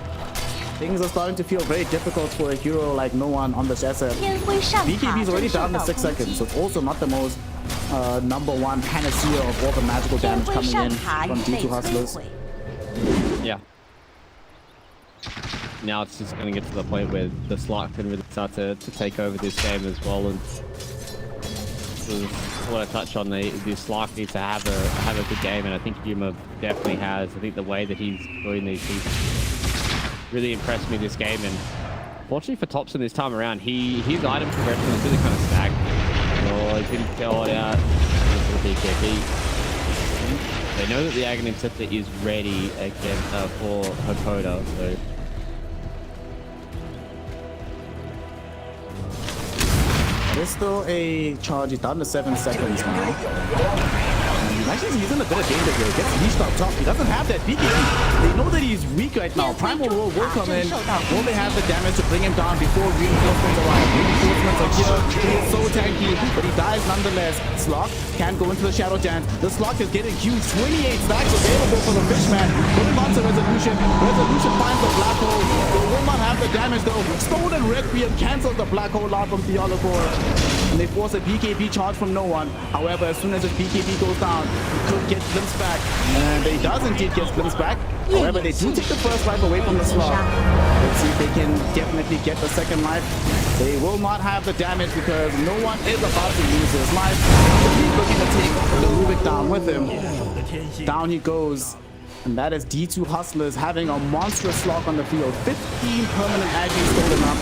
Things are starting to feel very difficult for a hero like no one on this asset. BKB is already down to 6 seconds, so it's also not the most #1 panacea of all the magical damage coming in from D2 Hustlers. Yeah. Now it's just going to get to the point where the slot can really start to take over this game as well. And I want to touch on the Slark needs to have a good game, and I think Yuma definitely has. I think the way that he's doing these things really impressed me this game, and fortunately for Thompson this time around, his item progression is really kind of stagnant. Oh, he couldn't kill it out with the BKB. They know that the Aghanim Scepter is ready again for Hakoda, so there's still a charge. He's down to 7 seconds now. Actually, he's in a bit of danger here. Gets leashed up top. He doesn't have that BKB. They know that he's weak right now. Primal Roll will come in. Will they have the damage to bring him down before reinforcements arrive? Reinforcements are here. He is so tanky, but he dies nonetheless. Slok can go into the Shadow Dance. The Slok is getting huge. 28 stacks available for the Fishman. Putting on to Resolution. Resolution finds the Black Hole. They will not have the damage though. Stone and Requiem cancels the Black Hole out from Theolocore. And they force a BKB charge from no one. However, as soon as his BKB goes down, he could get glimpsed back. And he does indeed get glimpsed back. However, they do take the first life away from the Slug. Let's see if they can definitely get the second life. They will not have the damage because no one is about to lose his life. He's looking to take the Rubik down with him. Down he goes. And that is D2 Hustlers having a monstrous Slug on the field. 15 permanent Aggies stolen up.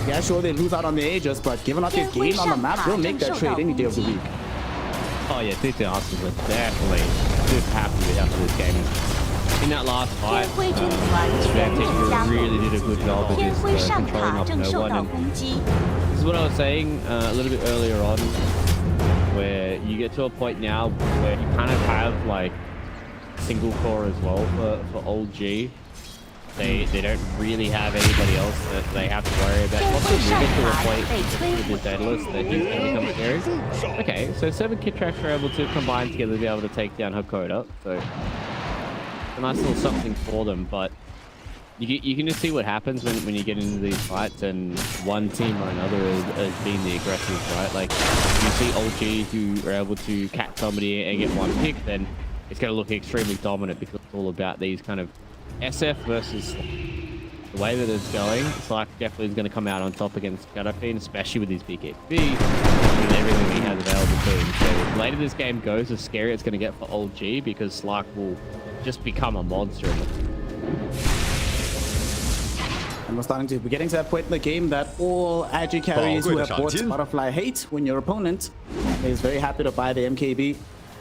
Yeah, sure, they lose out on the Aegis, but given up his game on the map, they'll make that trade any day of the week. Oh yeah, D2 Hustlers are definitely super happy with after this game. In that last fight, Svantik really did a good job of just controlling off no one. And this is what I was saying a little bit earlier on, where you get to a point now where you kind of have like single core as well for Oldg. They don't really have anybody else that they have to worry about. Also, we get to a point with the Daedalus that he's going to become scary. Okay, so 7 kit tracks are able to combine together to be able to take down Hakoda. So a nice little something for them, but you can just see what happens when you get into these fights and one team or another is being the aggressive, right? Like, you see Oldg who are able to catch somebody and get one pick, then it's going to look extremely dominant because it's all about these kind of SF versus the way that it's going. Slack definitely is going to come out on top against Shadow Fiend, especially with his BKB and everything he has available to him. So the later this game goes, the scarier it's going to get for Oldg because Slack will just become a monster. And we're getting to that point in the game that all Agi carries who have bought Butterfly hate when your opponent is very happy to buy the MKB.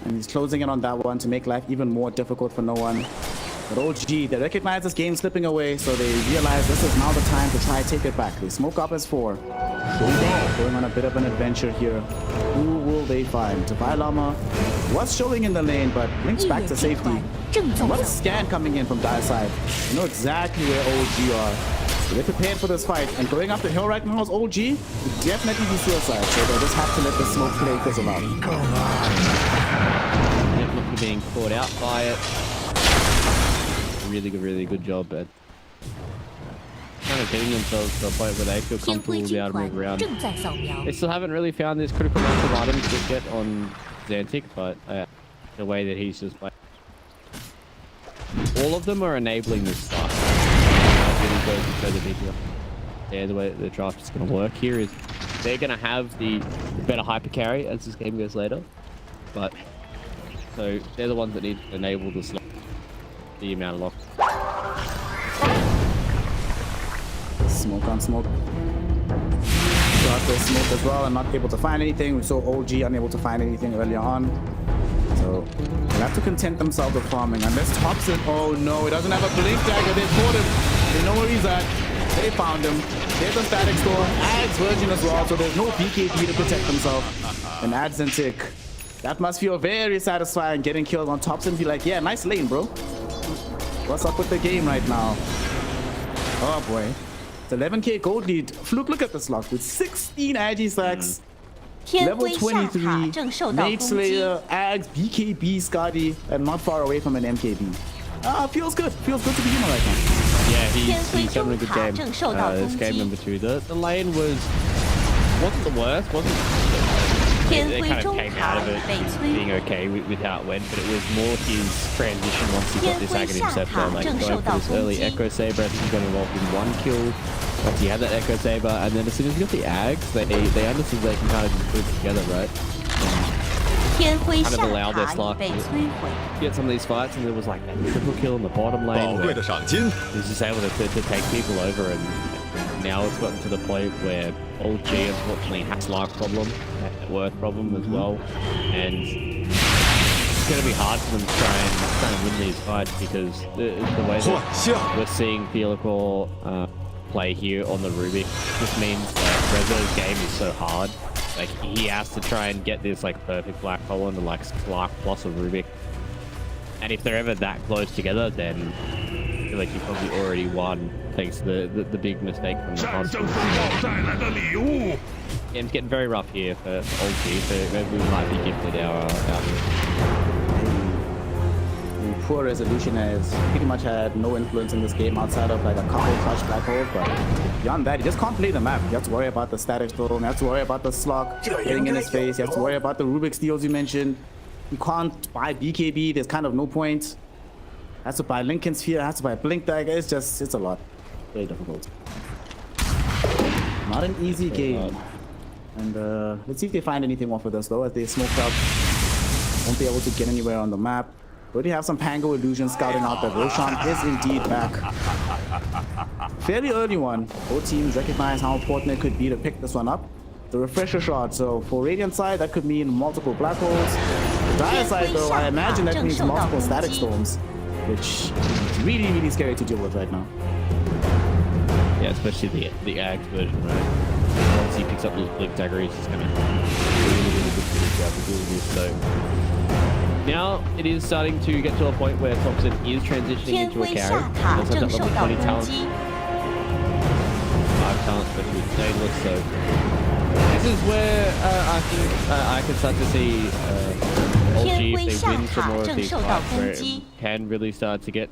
And he's closing in on that one to make life even more difficult for no one. But Oldg, they recognize this game slipping away, so they realize this is now the time to try and take it back. They smoke up as 4. Going on a bit of an adventure here. Who will they find? Divine Llama was showing in the lane, but links back to safety. And what a scan coming in from Dire side. You know exactly where Oldg are. So they're prepared for this fight. And going up the hill right now is Oldg. Would definitely be suicide, so they'll just have to let the smoke play fizzle out. Definitely being caught out by it. really good job at kind of getting themselves to a point where they feel 天 comfortable 辉 to be 军 able to 团 move around. 正在扫描 They still haven't really found this critical mass of items just yet on Xantic, but the way that he's just playing, all of them are enabling this stuff. Yeah, the way that the draft is going to work here is they're going to have the better hyper carry as this game goes later, but so they're the ones that need to enable the slot, the amount of lock. Smoke on smoke. Got the smoke as well and not able to find anything. We saw Oldg unable to find anything earlier on. So they'll have to content themselves with farming. Unless Thompson, oh no, he doesn't have a blink dagger. They caught him. They know where he's at. They found him. There's a static storm. Ads Virgin as well, so there's no BKB to protect himself. And Ads and Tick. That must feel very satisfying getting killed on Thompson. Be like, yeah, nice lane, bro. What's up with the game right now? Oh boy. It's 11k gold lead. Fluke, look at this lock with 16 Agi stacks. 天 Level 辉下塔 23, 正受到 Mage 攻击 Slayer, Ags, BKB, Scotty, and not far away from an MKB. Feels good. Feels good to be human right now. Yeah, he's having a good game. This game number 2. The lane wasn't the worst. They kind of came out of it being okay with how it went, but it was more his transition once he got this Aghanim Scepter, like going for this early Echo Saber. I think he got involved in 1 kill once he had that Echo Saber, and then as soon as he got the Ags, they understood they can kind of just put it together, right? Kind of allow their slot to get some of these fights, and there was like that triple kill in the bottom lane where he's just able to take people over, and now it's gotten to the point where Oldg unfortunately has a Lark problem, a Worth problem as well, and it's going to be hard for them to try and win these fights because the way that we're seeing Theolicor play here on the Rubik just means that Rezo's game is so hard. Like, he has to try and get this like perfect black hole into like Slark plus a Rubik, and if they're ever that close together, then I feel like you probably already won thanks to the big mistake from the past. Yeah, it's getting very rough here for Oldg, so maybe we might be gifted our Poor Resolution has pretty much had no influence in this game outside of like a couple touch black holes, but beyond that, he just can't play the map. You have to worry about the static storm, you have to worry about the slug getting in his face, you have to worry about the Rubik steals you mentioned. You can't buy BKB, there's kind of no point. Has to buy Lincoln Sphere, has to buy Blink Dagger, it's a lot. Very difficult. Not an easy game. And let's see if they find anything off of this though, as they smoke up. Won't be able to get anywhere on the map. Already have some Pango illusions scouting out that Roshan is indeed back. Fairly early one. Both teams recognize how important it could be to pick this one up. The refresher shot, so for Radiant side, that could mean multiple black holes. The Dire side though, I imagine that means multiple static storms, which is really scary to deal with right now. Yeah, especially the Ags version, right? Once he picks up those Blink Dagger, he's just going to really good for the job of doing this, so... Now it is starting to get to a point where Thompson is transitioning into a carry. He does have that level 20 talent. 5 talent, especially with Stainless, so this is where I think I can start to see Oldg, if they win some more of these fights, where it can really start to get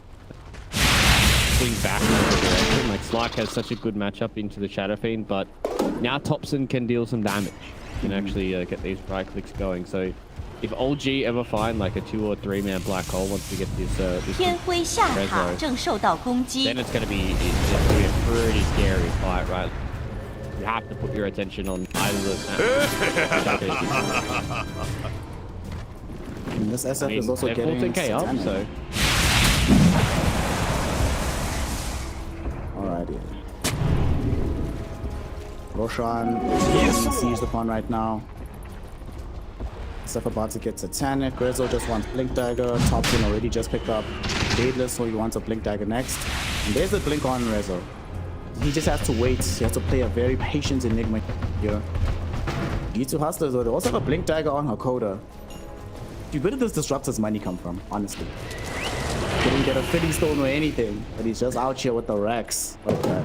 swing back in the direction. Like Slark has such a good matchup into the Shadow Fiend, but now Thompson can deal some damage. Can actually get these right clicks going. So if Oldg ever find like a 2 or 3 man black hole once we get this Rezo, then it's going to be a pretty scary fight, right? You have to put your attention on either of those maps. And this SF is also getting 14k up, so. Alrighty. Roshan is seized upon right now. Stuff about to get Satanic. Rezo just wants Blink Dagger. Thompson already just picked up Daedalus, so he wants a Blink Dagger next. And there's a Blink on Rezo. He just has to wait. He has to play a very patient Enigma here. D2 Hustlers, though, they also have a Blink Dagger on Hakoda. Where did this Disruptor's money come from, honestly? Didn't get a Philly Stone or anything, but he's just out here with the Rex like that.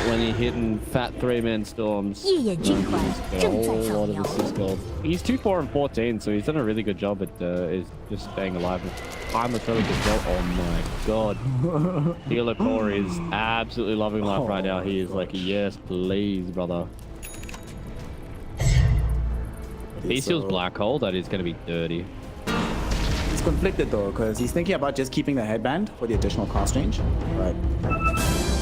When you're hitting fat 3-man storms, 夜眼军团 got a 正在 whole 扫 lot 描 of assist gold. He's 2-4 and 14, so he's done a really good job at is just staying alive. I'm a really good job. Oh my god. Core is absolutely loving life right now. He is like, yes, please, brother. If he steals black hole, that is going to be dirty. He's conflicted though, because he's thinking about just keeping the headband for the additional cost range. Right.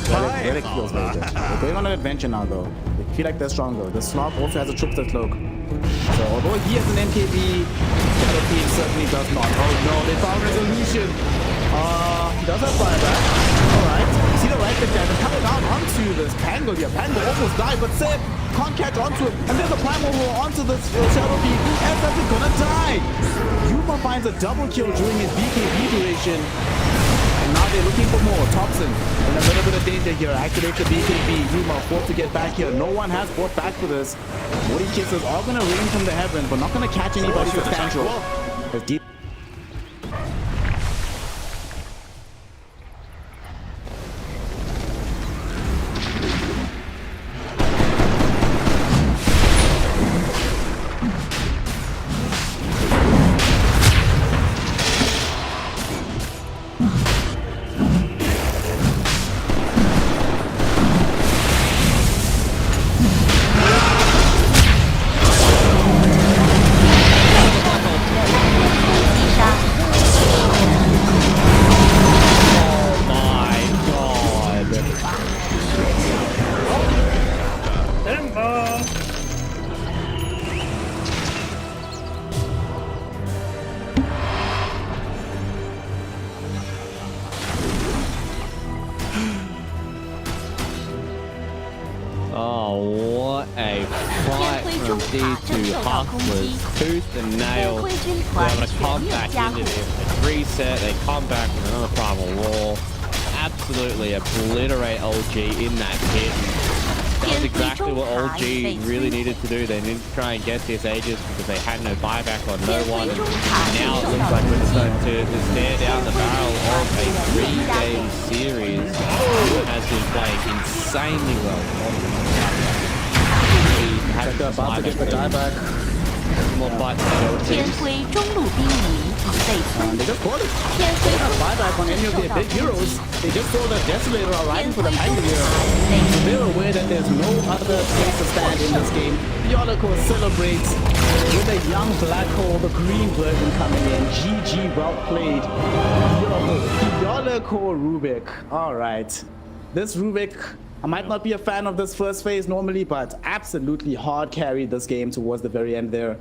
Relic feels very good. They're going on an adventure now though. They feel like they're strong though. The Slop also has a trickster cloak. So although he has an MKB, Shadow Fiend certainly does not. Oh no, they found resolution. He does have buyback. Alright. You see the right click there. They're coming out onto this Pango here. Pango almost died, but Seb can't catch onto him. And there's a primal roll onto this Shadow Fiend. And that's gonna die. Yuma finds a double kill during his BKB duration. And now they're looking for more. Thompson in a little bit of danger here. Activate the BKB. Yuma forced to get back here. No one has brought back for this. Woody kisses are going to rain from the heavens, but not going to catch anybody substantial. As deep. Oh, what a fight from these two hustlers. Tooth and nail. They're able to come back into this. They reset, they come back with another primal roar. Absolutely obliterate Oldg in that hit. That's exactly what Oldg really needed to do. They needed to try and get this Aegis because they had no buyback on no one. Now it looks like we're starting to stare down the barrel of a 3-game series. Has been playing insanely well. About to get the dieback. More fights to go to. 天辉中路兵营已被封。 They just caught it. 天辉 They 中 don't 塔 buyback on 正 any of 受 their 到 big 攻击。 heroes. They just saw the Desolator arriving 天 for 辉 the 中 Pango 塔 here. 被 So they're aware that there's no other place to stand in this game. Yoloko celebrates with a young black hole, the green version coming in. GG, well played. Yoloko Rubik. Alright. This Rubik, I might not be a fan of this first phase normally, but absolutely hard carried this game towards the very end there.